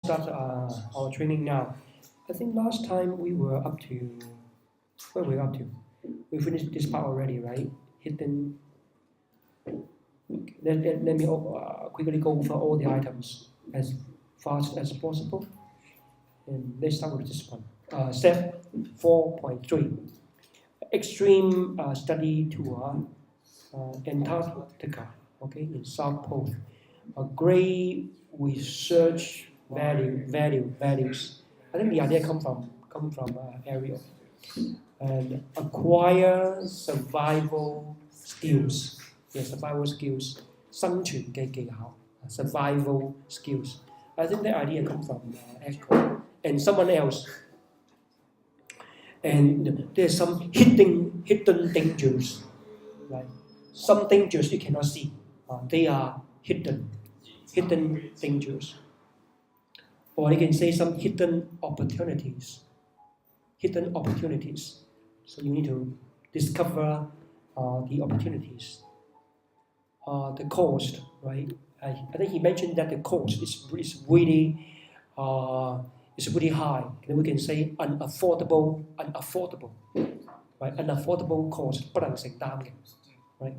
start our training now. I think last time we were up to, where were we up to? We finished this part already, right? Hidden. Let me quickly go over all the items as fast as possible. And let's start with this one. Step 4.3. Extreme study tour, Antarctica, okay, in South Pole. A great research values. I think the idea come from Ariel. And acquire survival skills. Yeah, survival skills. 生存嘅技巧 survival skills. I think the idea comes from Echo and someone else. And there's some hidden dangers, right? Some dangers you cannot see. They are hidden dangers. Or you can say some hidden opportunities. So you need to discover the opportunities. The cost, right? I think he mentioned that the cost is really high. Then we can say unaffordable, right? Unaffordable cost 不能承擔嘅 right?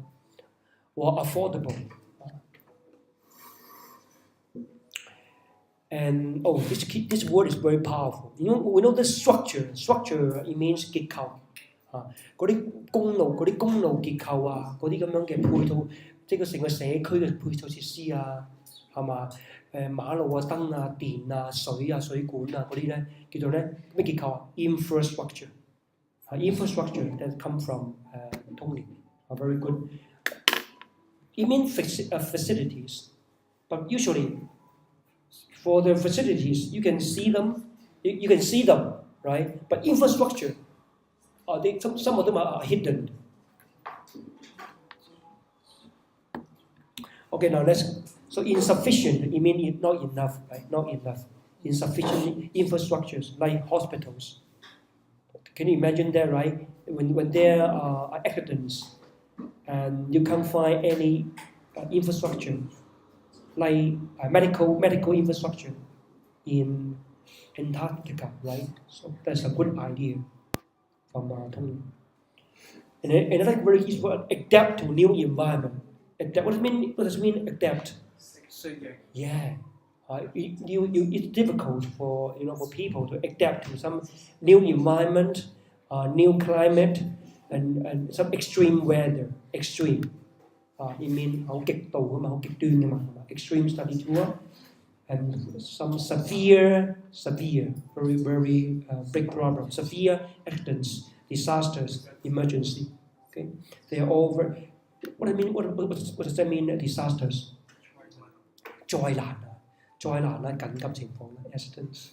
Or affordable. And this word is very powerful. We know the structure. Structure it means 結構嗰啲公路結構啊，嗰啲咁樣嘅配套，即係成個社區嘅配套設施啊，係嘛？馬路啊、燈啊、電啊、水啊、水管啊嗰啲咧，叫做咧咩結構啊 ？Infrastructure. Infrastructure that come from Tony. Very good. It means facilities, but usually for the facilities you can see them, right? But infrastructure, some of them are hidden. Okay, now so insufficient, it means not enough, right? Not enough. Insufficient infrastructures like hospitals. Can you imagine that, right? When there are accidents and you can't find any infrastructure, like medical infrastructure in Antarctica, right? So that's a good idea from Tony. And another word is adapt to new environment. Adapt. What does it mean? Adapt. Yeah. It's difficult for people to adapt to some new environment, new climate, and some extreme weather. Extreme. It means 好極度㗎嘛，好極端㗎嘛，係嘛 ？Extreme study tour and some severe, very big problems, severe accidents, disasters, emergency. Okay, they are all very. What does that mean? Disasters. 災難啦，緊急情況啦 accidents.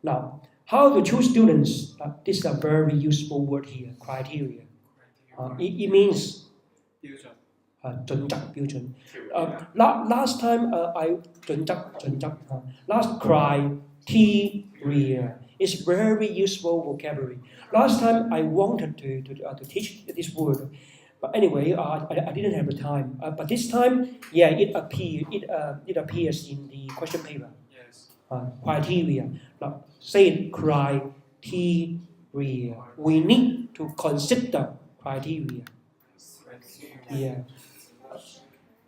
Now, how to choose students? This is a very useful word here. Criteria. It means 準則標準。Last time I 準則 last criteria is very useful vocabulary. Last time I wanted to teach this word. But anyway, I didn't have the time. But this time, yeah, it appears in the question paper. Yes. Criteria. Now, say it, criteria. We need to consider criteria. Yeah.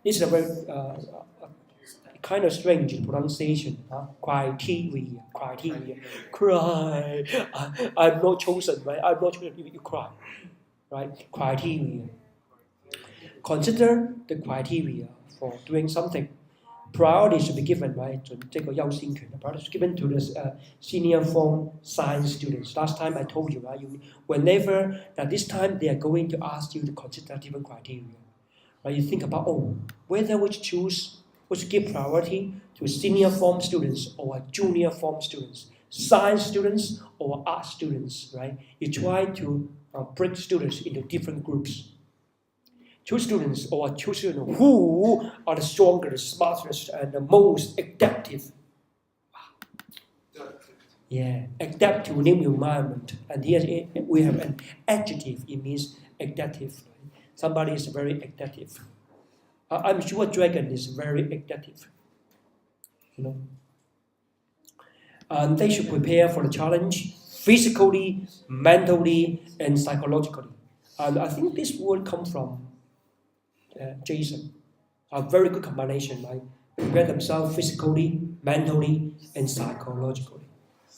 This is a very kind of strange pronunciation. Criteria. Cry. I'm not chosen, right? I'm not chosen. You cry. Right? Criteria. Consider the criteria for doing something. Priority should be given, right? 這個優先權 priority should be given to the senior form science students. Last time I told you, right? Whenever that this time they are going to ask you to consider different criteria. Right? You think about whether we should give priority to senior form students or junior form students, science students or art students, right? You try to break students into different groups. Choose students who are the strongest, smartest, and the most adaptive. Yeah, adapt to new environment. And here we have an adjective. It means adaptive. Somebody is very adaptive. I'm sure Dragon is very adaptive. And they should prepare for the challenge physically, mentally, and psychologically. And I think this word comes from Jason. A very good combination, right? Prepare themselves physically, mentally, and psychologically.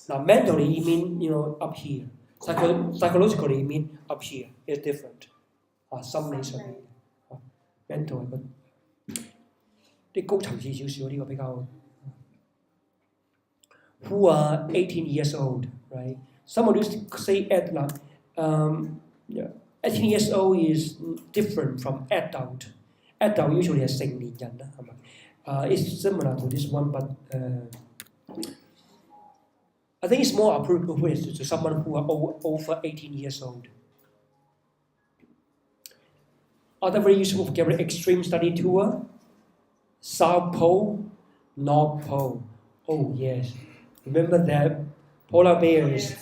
Now, mentally, it means, up here. Psychologically, it means up here. It's different. Some nation mental 啲高層次少少，呢個比較 who are 18 years old, right? Some of you say adult. 18 years old is different from adult. Adult usually 係成年人啦，係咪？It's similar to this one, but I think it's more appropriate to someone who are over 18 years old. Other very useful vocabulary: extreme study tour, South Pole, North Pole. Oh yes, remember that polar bears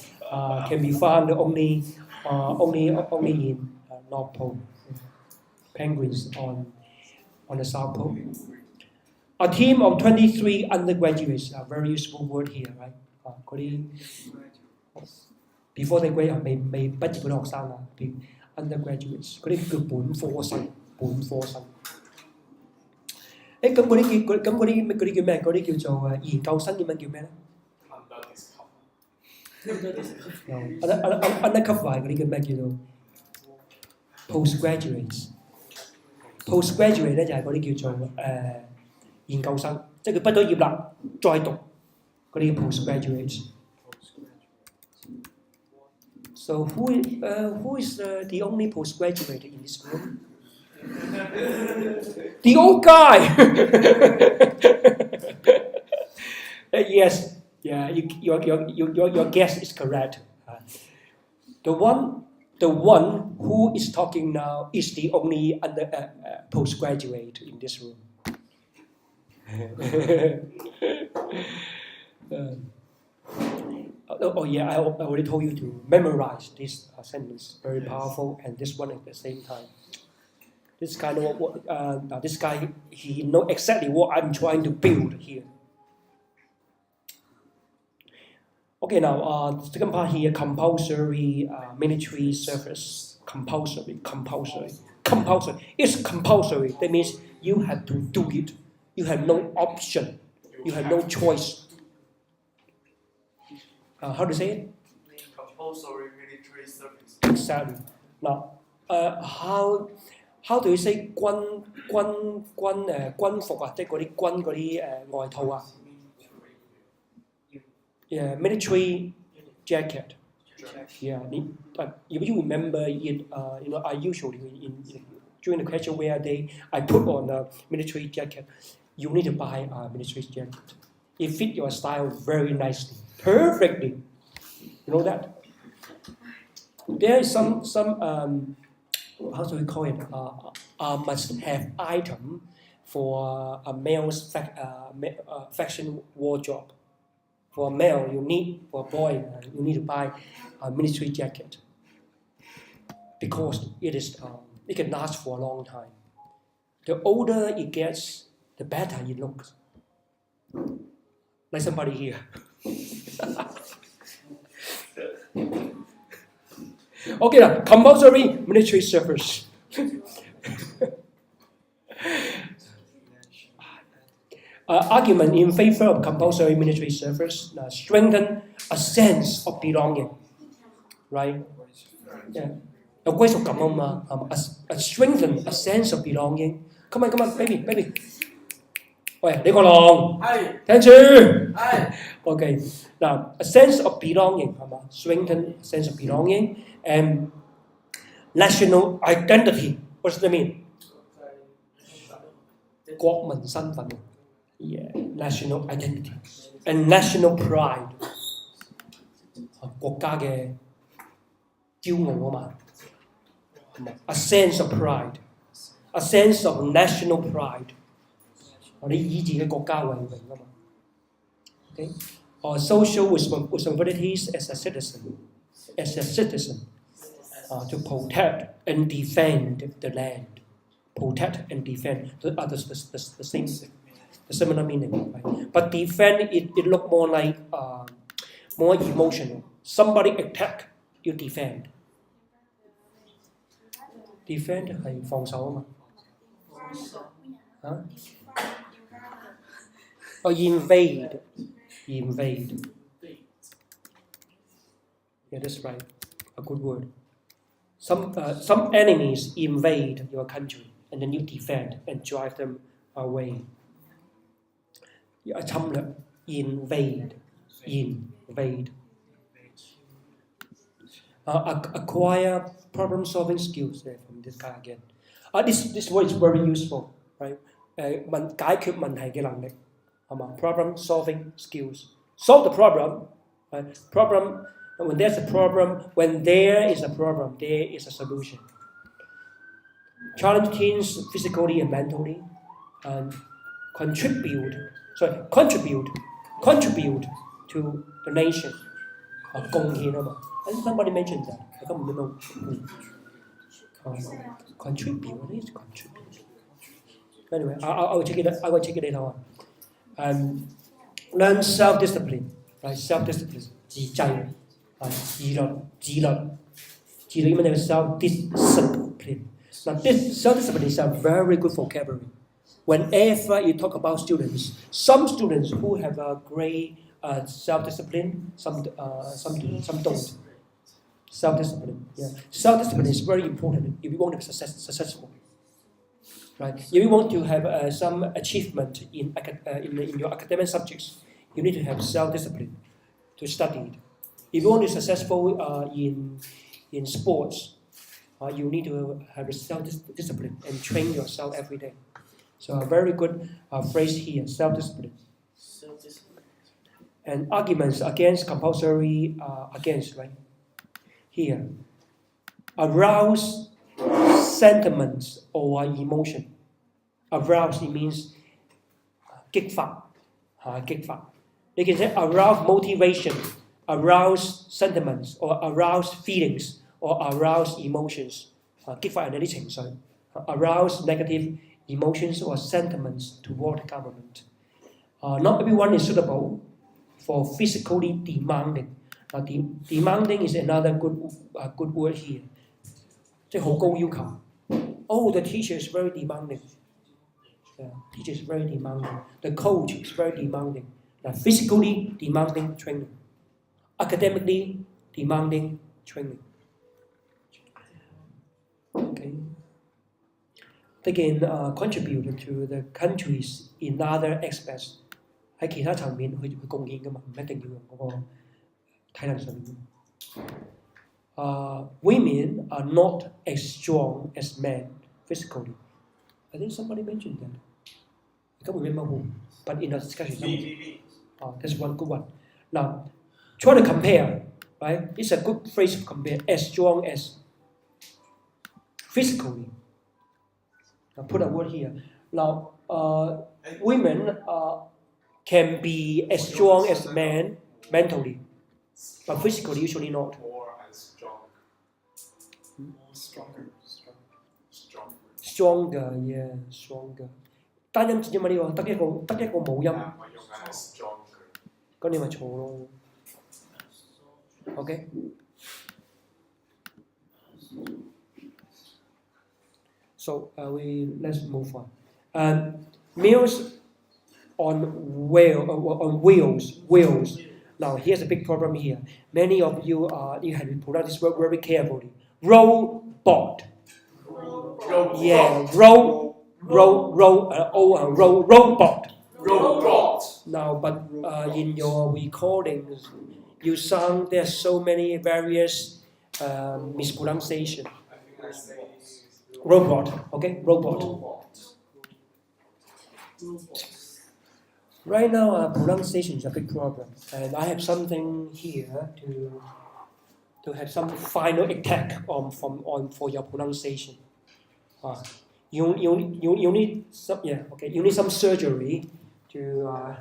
can be found only in North Pole. Penguins on the South Pole. A team of 23 undergraduates, a very useful word here, right? Before they graduate 未畢業嗰啲學生啊 ，undergraduates 嗰啲叫本科生。咁嗰啲叫咩？嗰啲叫做研究生，英文叫咩咧？undercover 嗰啲叫咩？叫做 postgraduates。postgraduate 咧就係嗰啲叫做研究生，即係佢畢咗業啦，再讀嗰啲叫 postgraduates。So who is the only postgraduate in this room? The old guy. Yes, yeah, your guess is correct. The one who is talking now is the only postgraduate in this room. Oh yeah, I already told you to memorize this sentence. Very powerful, and this one at the same time. This kind of this guy, he knows exactly what I'm trying to build here. Okay, now second part here: compulsory military service. Compulsory. It's compulsory. That means you have to do it. You have no option. You have no choice. How to say it? Compulsory military service. Exactly. Now, how do you say 軍服啊？即係嗰啲軍嗰啲外套啊？Yeah, military jacket. Yeah. If you remember it, I usually during the casual day, I put on a military jacket. You need to buy a military jacket. It fits your style very nicely, perfectly. You know that? There is some how do we call it? Must-have item for a male's fashion wardrobe. For a male, you need, for a boy, you need to buy a military jacket because it can last for a long time. The older it gets, the better it looks. Like somebody here. Okay, now, compulsory military service. Argument in favor of compulsory military service strengthen a sense of belonging, right? Yeah. 有歸屬感啊嘛，係嘛？strengthen a sense of belonging. Come on, baby. 喂，你個狼，聽住。Okay, now a sense of belonging 係嘛？strengthen a sense of belonging and national identity. What does that mean? 國民身份。Yeah, national identity and national pride. 國家嘅驕傲啊嘛。A sense of pride, a sense of national pride. 你以自己國家為榮啊嘛。Okay, or social responsibilities as a citizen, to protect and defend the land. Protect and defend. The same the similar meaning. Right? But defend, it look more like more emotional. Somebody attack, you defend. Defend 係防守啊嘛。嚇？哦 invade. Yeah, that's right. A good word. Some enemies invade your country, and then you defend and drive them away. 侵略 invade. Acquire problem-solving skills from this guy again. This word is very useful, right? 解決問題嘅能力，係嘛？ Problem-solving skills. Solve the problem. Right? Problem. When there's a problem, when there is a problem, there is a solution. Challenge teens physically and mentally, and contribute to the nation. 貢獻啊嘛。I think somebody mentioned that. I can't remember. Contribute. What is contribute? Anyway, I will check it later on. Learn self-discipline. Right? Self-discipline. 自制。自律英文係 self-discipline. Now, this self-discipline is a very good vocabulary. Whenever you talk about students, some students who have a great self-discipline, some don't. Self-discipline, yeah. Self-discipline is very important if you want to be successful. Right? If you want to have some achievement in your academic subjects, you need to have self-discipline to study it. If you want to be successful in sports, you need to have a self-discipline and train yourself every day. So a very good phrase here, self-discipline. And arguments against compulsory against, right? Here, arouse sentiments or emotion. Arouse, it means 激發. You can say arouse motivation, arouse sentiments, or arouse feelings, or arouse emotions. 激發人哋啲情緒. Arouse negative emotions or sentiments toward government. Not everyone is suitable for physically demanding. Demanding is another good word here. 即係好高要求. Oh, the teacher is very demanding. Yeah, teacher is very demanding. The coach is very demanding. Physically demanding training. Academically demanding training. Okay. Again, contribute to the countries in other aspects. 喺其他層面去貢獻㗎嘛，唔一定要用嗰個體能上面。Women are not as strong as men physically. I think somebody mentioned that. I can't remember who, but in the discussion. That's one good one. Now, try to compare, right? It's a good phrase to compare. As strong as physically. Now, put a word here. Now, women can be as strong as men mentally, but physically usually not. More and strong. Stronger. Stronger, yeah, stronger. 單音字啫嘛呢個，得一個冇音。我用緊係 stronger。咁你咪錯咯。OK。So let's move on. Meals on wheels. Now here's a big problem here. Many of you you have to pronounce this word very carefully. Robot. Yeah, robot. Now, but in your recordings, you sound there's so many various mispronunciation. Robot, okay, robot. Right now, pronunciation is a big problem, and I have something here to have some final attack for your pronunciation. You need some you need some surgery to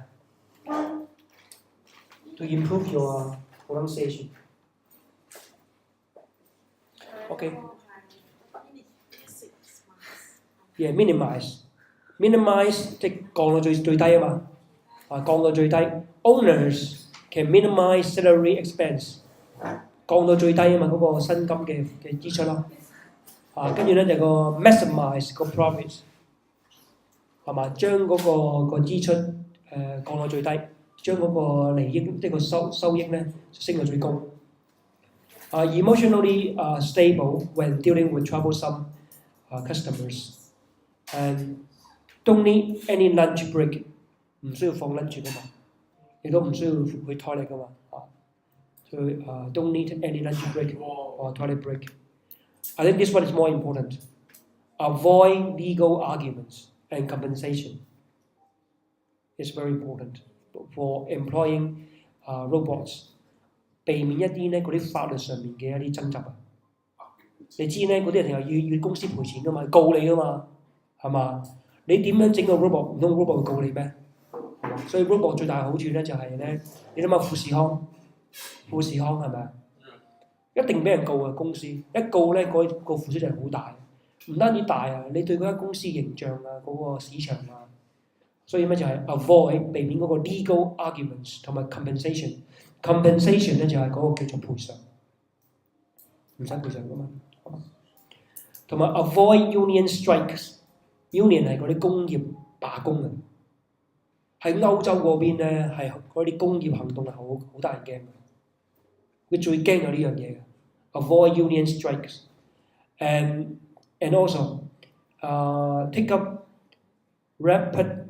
improve your pronunciation. Okay. Yeah, minimize. minimize 即係降到最低啊嘛，降到最低。Owners can minimize salary expense，降到最低啊嘛，嗰個薪金嘅支出咯。跟住咧就個 maximize 個 profit， 係嘛？將個支出降到最低，將嗰個利益即係個收益咧升到最高。Emotionally stable when dealing with troublesome customers and don't need any lunch break， 唔需要放 lunch 噶嘛，亦都唔需要去 toilet 噶嘛，所以don't need any lunch break or toilet break。I think this one is more important. Avoid legal arguments and compensation. It's very important for employing robots. 避免一啲咧嗰啲法律上面嘅一啲爭執啊！你知咧嗰啲人係要公司賠錢噶嘛，告你噶嘛，係嘛？你點樣整個 robot？ 唔通 robot 會告你咩？係嘛？所以 robot 最大嘅好處咧就係咧，你諗下富士康係咪啊？一定俾人告啊！公司一告咧，個負責就係好大，唔單止大啊，你對嗰間公司形象啊、嗰個市場啊，所以咩就係 avoid 避免嗰個 legal arguments 同埋 compensation。compensation 咧就係嗰個叫做賠償，唔使賠償噶嘛。同埋 avoid union strikes。union 係嗰啲工業罷工啊。喺歐洲嗰邊咧係嗰啲工業行動係好得人驚嘅，佢最驚有呢樣嘢嘅。Avoid union strikes and also take up repetitive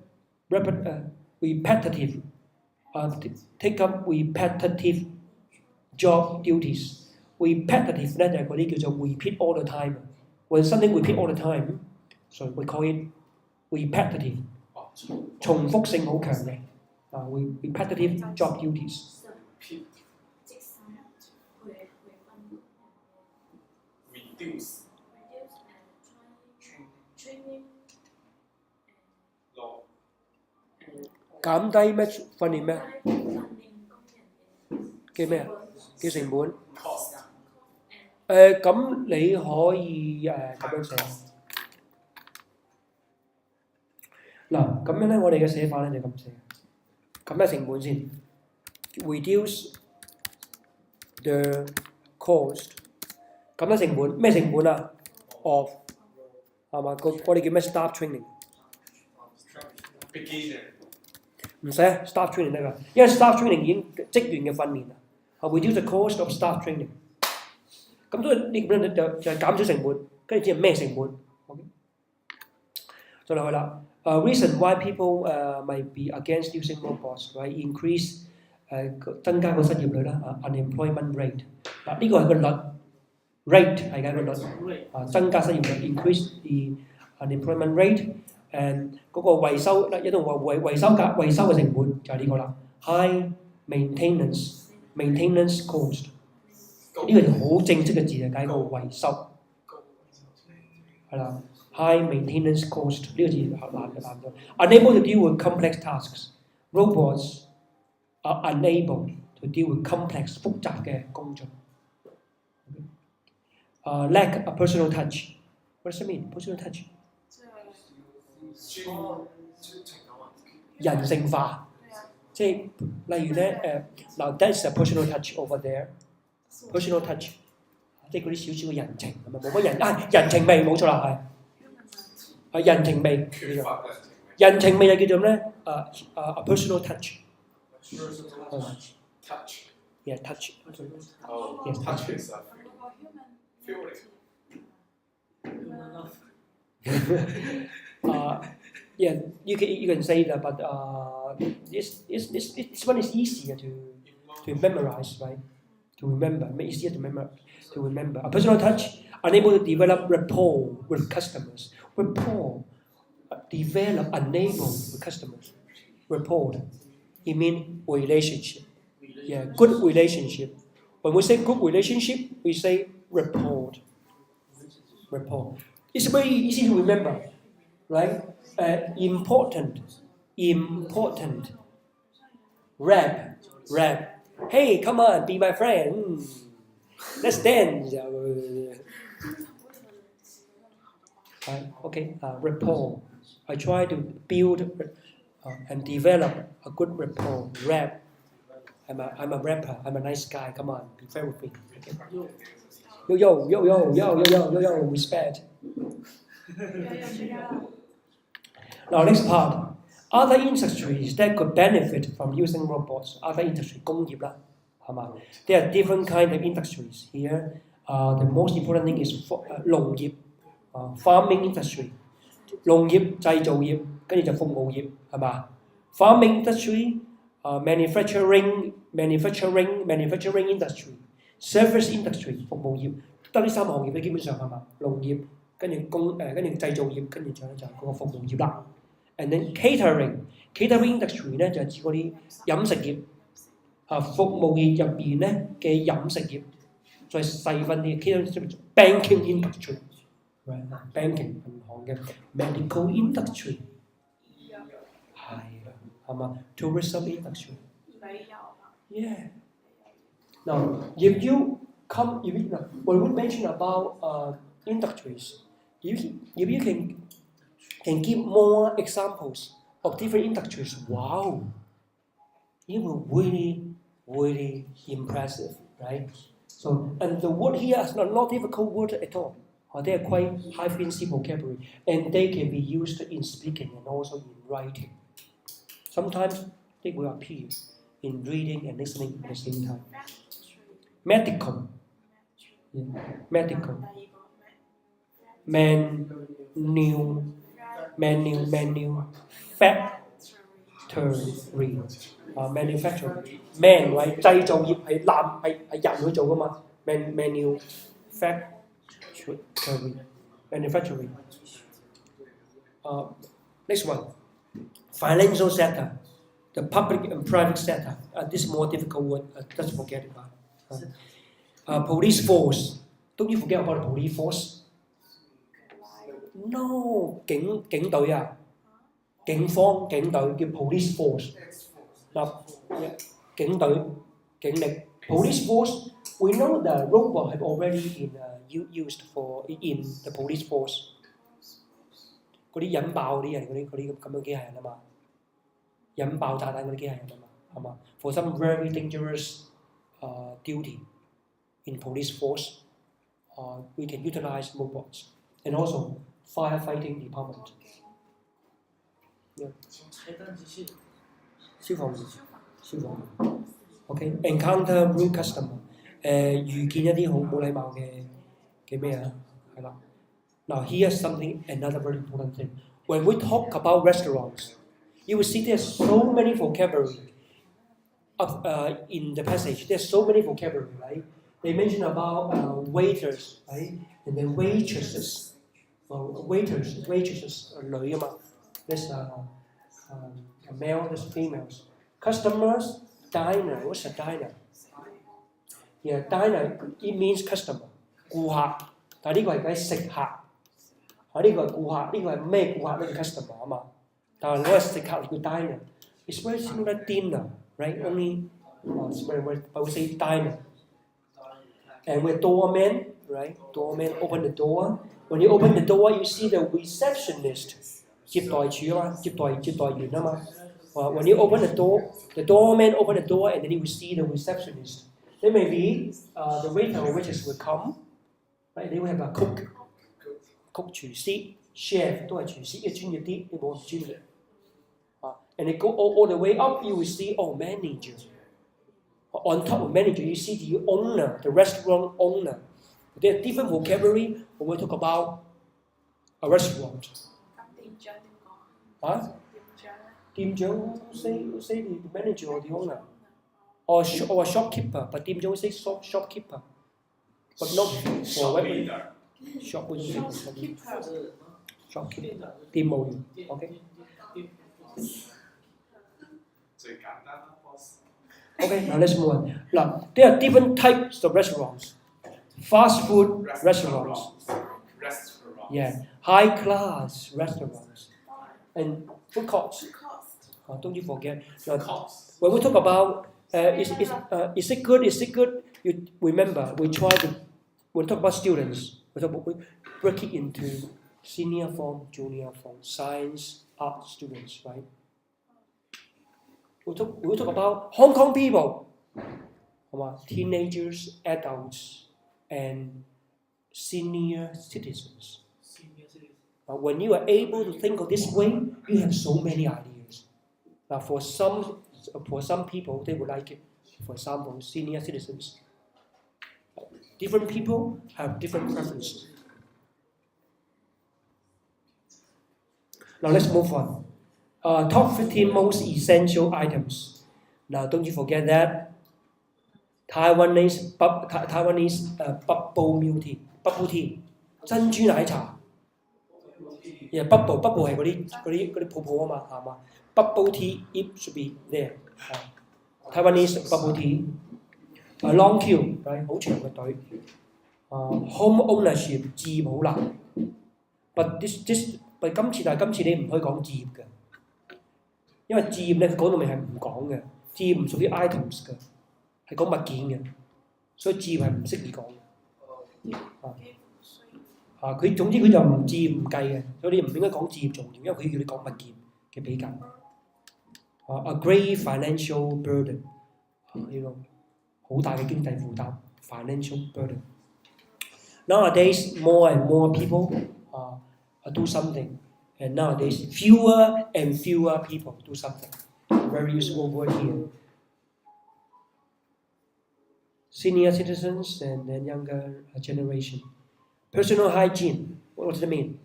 job duties。repetitive 咧就係嗰啲叫做 repeat all the time。When something repeat all the time， so we call it repetitive。重複性好強嘅repetitive job duties。reduce 減低咩訓練咩嘅咩啊嘅成本。咁你可以咁樣寫。嗱，咁樣咧，我哋嘅寫法咧就咁寫。咁咩成本先 ？Reduce the cost。咁咩成本？咩成本啊 ？Of 係嘛？我哋叫咩 staff training？ 唔使啊 ，staff training 得㗎，因為 staff training 已經職員嘅訓練啦。reduce the cost of staff training。咁所以呢咁樣就係減少成本，跟住知係咩成本 ？OK， 再落去啦。Reason why people might be against using robots, right? Increase 增加個失業率啦，unemployment rate。嗱呢個係個率 ，rate 係㗎個率增加失業率 ，increase the unemployment rate。誒嗰個維修嗱，一度話維修嘅成本就係呢個啦 ，high maintenance cost。呢個就好正式嘅字嚟解個維修，係啦。High maintenance cost 呢個字難咗。Unable to deal with complex tasks， robots are unable to deal with complex 複雜嘅工作。Lack a personal touch。What does it mean? Personal touch？ 人性化，即係例如咧嗱 ，that's a personal touch over there。personal touch， 即係嗰啲少少嘅人情，係咪冇乜人情味冇錯啦，係人情味，人情味就叫做咩？a personal touch。Yeah, touch. Yes, touch. Yeah, you can say that, but this one is easier to memorize, right? To remember, easier to remember. A personal touch, unable to develop rapport with customers. Rapport, develop, unable with customers. Rapport, it means relationship. Yeah, good relationship. When we say good relationship, we say rapport. Rapport. It's very easy to remember, right? Important. Rap. Hey, come on, be my friend. Let's dance. Right, okay, rapport. I try to build and develop a good rapport, rap. I'm a rapper. I'm a nice guy. Come on, be fair with me. Okay? Yo, respect. Now, next part. Other industries that could benefit from using robots. Other industry, 工業啦，係嘛? There are different kind of industries here. The most important thing is 農業, farming industry. 農業、製造業，跟住就服務業，係嘛? Farming industry, manufacturing industry, service industry 服務業，得呢三個行業咧，基本上係嘛？農業，跟住製造業，跟住就嗰個服務業啦。And then catering industry 咧就係指嗰啲飲食業，服務業入邊咧嘅飲食業，再細分啲 catering banking industry。Banking 銀行嘅 medical industry 係嘛 tourism industry yeah now if you when we mention about industries if you can give more examples of different industries wow it will really impressive right so and the word here is not difficult word at all they are quite high frequency vocabulary and they can be used in speaking and also in writing. Sometimes they will appear in reading and listening at the same time. Medical. Manufacturing. Manufacturing. Man, right? 製造業係人去做㗎嘛 manufacturing. Next one, financial sector, the public and private sector. This is more difficult word. Just forget about it. Police force. Don't you forget about the police force? No, 警隊啊，警隊叫 police force。嗱，警隊、警力 police force. We know the robot have already been used in the police force. 嗰啲引爆啲人嗰啲咁樣機械人啊嘛，引爆炸彈嗰啲機械人啊嘛，係嘛 ？For some very dangerous duty in police force, we can utilize robots and also firefighting department. Yeah. 消防。Okay, encounter rude customer. 遇見一啲好冇禮貌嘅咩啊？係啦。Now here's another very important thing. When we talk about restaurants, you will see there's so many vocabulary in the passage. There's so many vocabulary, right? They mention about waiters, right? And then waitresses. Waitresses 女啊嘛。There's male, there's females. Customers, diner. What's a diner? Yeah, diner, it means customer, 顧客。但係呢個係講食客。呢個係顧客，呢個係咩顧客？呢個 customer 啊嘛。但係嗰個食客叫 diner. It's very similar dinner, right? Only it's very but we say diner. And with doorman, right? Doorman open the door. When you open the door, you see the receptionist. 接待處啊嘛，接待員啊嘛。When you open the door, the doorman open the door, and then you will see the receptionist. Then maybe the waiter or waitress will come, right? They will have a cook, 廚師 chef 都係廚師，一專業啲，你冇咁專業。And they go all the way up, you will see manager. On top of manager, you see the owner, the restaurant owner. There are different vocabulary when we talk about a restaurant. 店長 say the manager or the owner. Or a shopkeeper, but 店長 say shopkeeper. But not for what shopkeeper. 店務員 ，OK。Okay, now let's move on. Now, there are different types of restaurants. Fast food restaurants. Yeah, high class restaurants. And food courts. Don't you forget. When we talk about is it good? You remember we talk about students. We break it into senior form, junior form, science, art students, right? We'll talk about Hong Kong people, teenagers, adults, and senior citizens. When you are able to think of this way, you have so many ideas. Now, for some people, they would like it. For example, senior citizens. Different people have different preferences. Now let's move on. Top 15 most essential items. Now don't you forget that Taiwanese bubble milk tea, bubble tea, 珍珠奶茶。bubble 係嗰啲泡泡啊嘛，係嘛？Bubble tea it should be there. Taiwanese bubble tea. Long queue, right? 好長嘅隊。Home ownership 置業好難。But 今次你唔可以講置業嘅，因為置業咧佢講到明係唔講嘅，置業唔屬於 items 嘅，係講物件嘅，所以置業係唔適宜講嘅。佢總之佢就唔置業唔計嘅，所以你唔應該講置業重要，因為佢叫你講物件嘅比較。A great financial burden， 呢個好大嘅經濟負擔 ，financial burden。Nowadays, more and more people do something, and nowadays fewer and fewer people do something. Very useful word here. Senior citizens and then younger generation. Personal hygiene. What does it mean?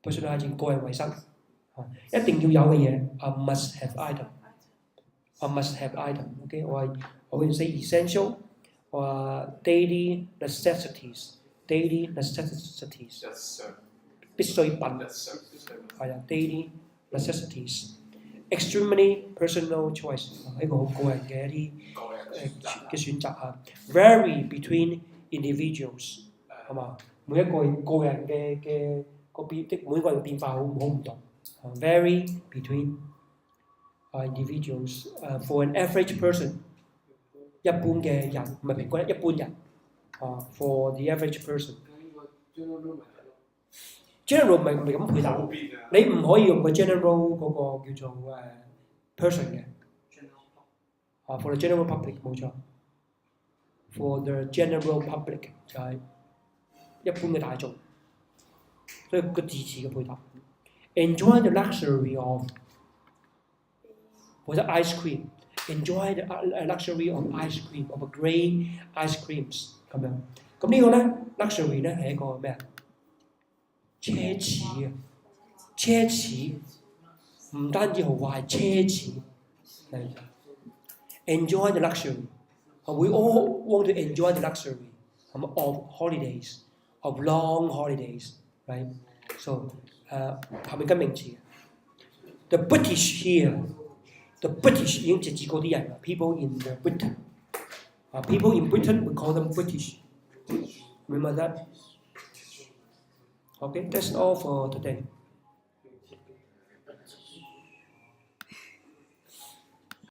Personal hygiene 個人衞生，一定要有嘅嘢，a must have item. A must have item. Okay, or we say essential or daily necessities. Daily necessities. 必需品係啊 ，daily necessities. Extremely personal choice 一個好個人嘅一啲嘅選擇嚇。Vary between individuals 係嘛？每一個個人嘅每個人嘅變化好唔同。Vary between individuals. For an average person 一般嘅人唔係平均，一般人。For the average person. General 唔係咁配搭，你唔可以用個 general 嗰個叫做person 嘅。For the general public 冇錯。For the general public 就係一般嘅大眾，所以個字詞嘅配搭。Enjoy the luxury of 或者 ice cream. Enjoy the luxury of ice cream, of a great ice creams 咁樣。咁呢個咧 luxury 咧係一個咩啊？奢侈啊！奢侈唔單止豪華，係奢侈。Enjoy the luxury. We all want to enjoy the luxury of holidays, of long holidays, right? So 係咪跟名詞？The British here, the British 已經直指嗰啲人啦。People in Britain, people in Britain we call them British. Remember that? Okay, that's all for today.